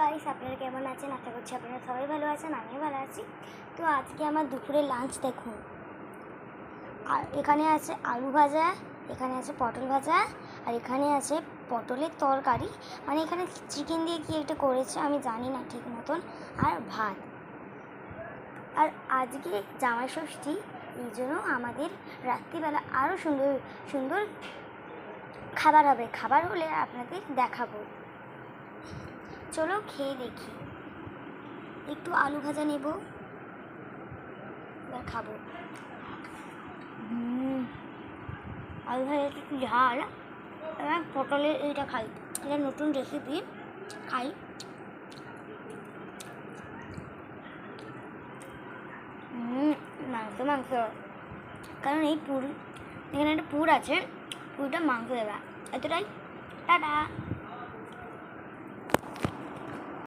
Guys, আপনারা কেমন আছেন? আশা করছি আপনারা সবাই ভালো আছেন, আমিও ভালো আছি। তো আজকে আমার দুপুরের লাঞ্চ দেখুন। আর এখানে আছে আলু ভাজা, এখানে আছে পটল ভাজা, আর এখানে আছে পটলের তরকারি, মানে এখানে চিকেন দিয়ে কি একটা করেছে আমি জানি না ঠিক মতন, আর ভাত। আর আজকে জামাই ষষ্ঠী, এই জন্য আমাদের রাত্রিবেলা আরও সুন্দর সুন্দর খাবার হবে। খাবার হলে আপনাদের দেখাবো, চলো খেয়ে দেখি। একটু আলু ভাজা নেব, এবার খাবো। আলু ভাজা একটু ঝাল, এবার পটলের এইটা খাই, এটা নতুন রেসিপি, খাই। মাংস মাংস, কারণ এই পুর, এখানে একটা পুর আছে, পুরটা মাংস দেবে, এতটাই। টাটা।